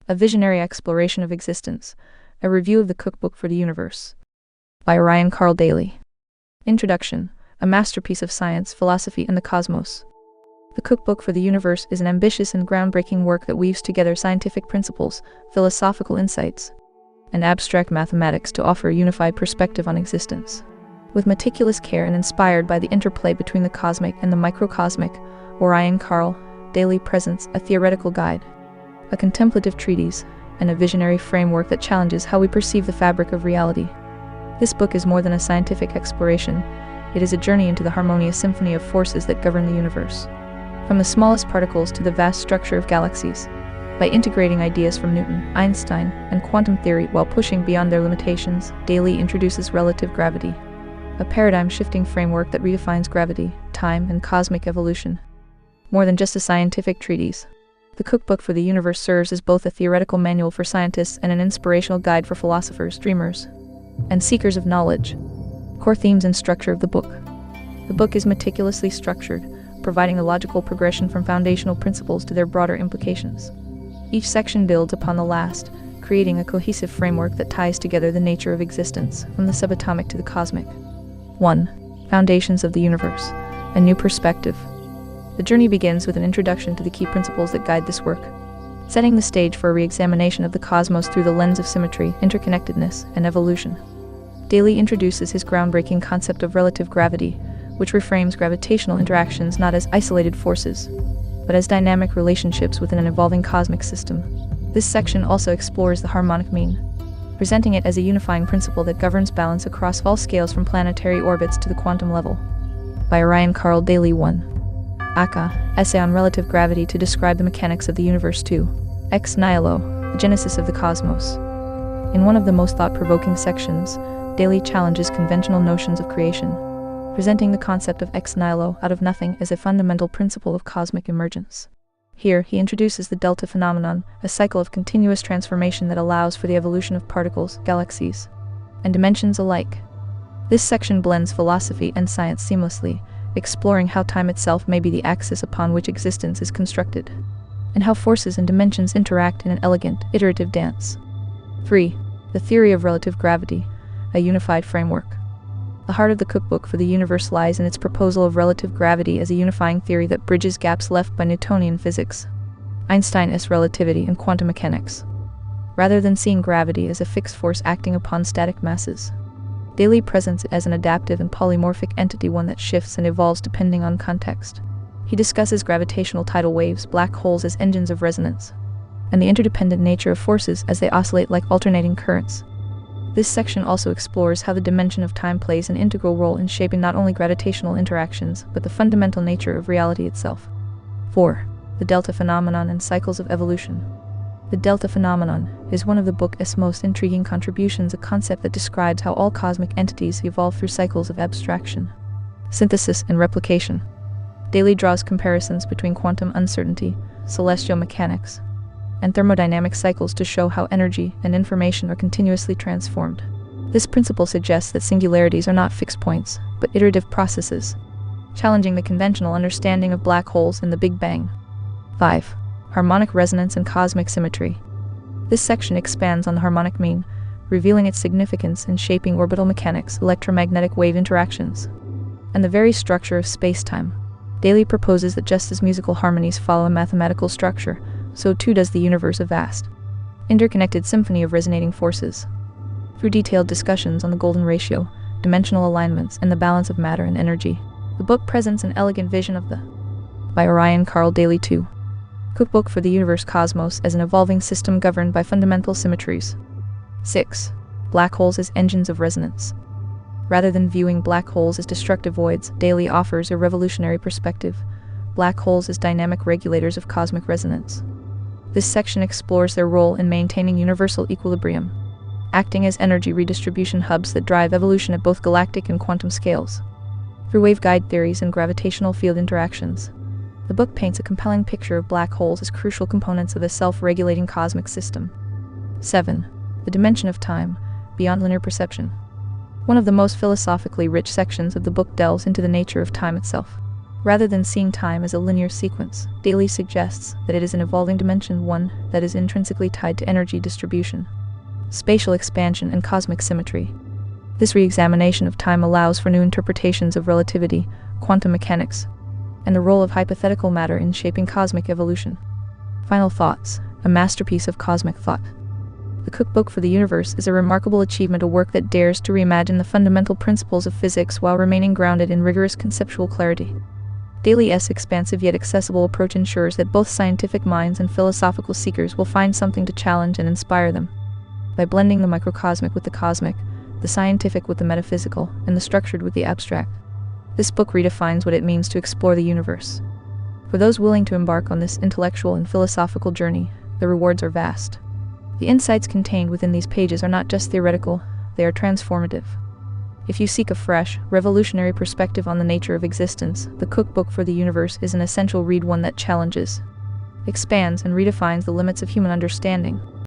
A Visionary Exploration of Existence, a review of the Cookbook for the Universe. By Ryan Carl Daley. Introduction, a masterpiece of science, philosophy, and the cosmos. The Cookbook for the Universe is an ambitious and groundbreaking work that weaves together scientific principles, philosophical insights, and abstract mathematics to offer a unified perspective on existence. With meticulous care and inspired by the interplay between the cosmic and the microcosmic, Ryan Carl Daley presents a theoretical guide, a contemplative treatise, and a visionary framework that challenges how we perceive the fabric of reality. This book is more than a scientific exploration. It is a journey into the harmonious symphony of forces that govern the universe. From the smallest particles to the vast structure of galaxies. By integrating ideas from Newton, Einstein, and quantum theory while pushing beyond their limitations, Daley introduces relative gravity, a paradigm-shifting framework that redefines gravity, time, and cosmic evolution. More than just a scientific treatise, the Cookbook for the Universe serves as both a theoretical manual for scientists and an inspirational guide for philosophers, dreamers, and seekers of knowledge. Core themes and structure of the book. The book is meticulously structured, providing a logical progression from foundational principles to their broader implications. Each section builds upon the last, creating a cohesive framework that ties together the nature of existence, from the subatomic to the cosmic. 1. Foundations of the Universe. A new perspective. The journey begins with an introduction to the key principles that guide this work, setting the stage for a re-examination of the cosmos through the lens of symmetry, interconnectedness, and evolution. Daley introduces his groundbreaking concept of relative gravity, which reframes gravitational interactions not as isolated forces, but as dynamic relationships within an evolving cosmic system. This section also explores the harmonic mean, presenting it as a unifying principle that governs balance across all scales from planetary orbits to the quantum level. By Ryan Carl Daley. 1. Aka, Essay on Relative Gravity to Describe the Mechanics of the Universe. 2. Ex Nihilo, The Genesis of the Cosmos. In one of the most thought-provoking sections, Daley challenges conventional notions of creation, presenting the concept of ex nihilo, out of nothing, as a fundamental principle of cosmic emergence. Here, he introduces the delta phenomenon, a cycle of continuous transformation that allows for the evolution of particles, galaxies, and dimensions alike. This section blends philosophy and science seamlessly, exploring how time itself may be the axis upon which existence is constructed, and how forces and dimensions interact in an elegant, iterative dance. 3. The Theory of Relative Gravity, a Unified Framework. The heart of the Cookbook for the Universe lies in its proposal of relative gravity as a unifying theory that bridges gaps left by Newtonian physics, Einstein's relativity, and quantum mechanics. Rather than seeing gravity as a fixed force acting upon static masses, Daley presents it as an adaptive and polymorphic entity, one that shifts and evolves depending on context. He discusses gravitational tidal waves, black holes as engines of resonance, and the interdependent nature of forces as they oscillate like alternating currents. This section also explores how the dimension of time plays an integral role in shaping not only gravitational interactions, but the fundamental nature of reality itself. 4. The Delta Phenomenon and Cycles of Evolution. The Delta Phenomenon is one of the book's most intriguing contributions, a concept that describes how all cosmic entities evolve through cycles of abstraction, synthesis, and replication. Daley draws comparisons between quantum uncertainty, celestial mechanics, and thermodynamic cycles to show how energy and information are continuously transformed. This principle suggests that singularities are not fixed points, but iterative processes, challenging the conventional understanding of black holes and the Big Bang. 5. Harmonic resonance and cosmic symmetry. This section expands on the harmonic mean, revealing its significance in shaping orbital mechanics, electromagnetic wave interactions, and the very structure of space-time. Daley proposes that just as musical harmonies follow a mathematical structure, so too does the universe, a vast, interconnected symphony of resonating forces. Through detailed discussions on the golden ratio, dimensional alignments, and the balance of matter and energy, the book presents an elegant vision of the by Ryan Carl Daley. 2. Cookbook for the Universe Cosmos as an evolving system governed by fundamental symmetries. 6. Black holes as engines of resonance. Rather than viewing black holes as destructive voids, Daley offers a revolutionary perspective: black holes as dynamic regulators of cosmic resonance. This section explores their role in maintaining universal equilibrium, acting as energy redistribution hubs that drive evolution at both galactic and quantum scales. Through waveguide theories and gravitational field interactions, the book paints a compelling picture of black holes as crucial components of a self-regulating cosmic system. 7. The Dimension of Time, Beyond Linear Perception. One of the most philosophically rich sections of the book delves into the nature of time itself. Rather than seeing time as a linear sequence, Daley suggests that it is an evolving dimension, one that is intrinsically tied to energy distribution, spatial expansion, and cosmic symmetry. This re-examination of time allows for new interpretations of relativity, quantum mechanics, and the role of hypothetical matter in shaping cosmic evolution. Final thoughts: a masterpiece of cosmic thought. The Cookbook for the Universe is a remarkable achievement, a work that dares to reimagine the fundamental principles of physics while remaining grounded in rigorous conceptual clarity. Daley's expansive yet accessible approach ensures that both scientific minds and philosophical seekers will find something to challenge and inspire them. By blending the microcosmic with the cosmic, the scientific with the metaphysical, and the structured with the abstract, this book redefines what it means to explore the universe. For those willing to embark on this intellectual and philosophical journey, the rewards are vast. The insights contained within these pages are not just theoretical, they are transformative. If you seek a fresh, revolutionary perspective on the nature of existence, the Cookbook for the Universe is an essential read, one that challenges, expands, and redefines the limits of human understanding.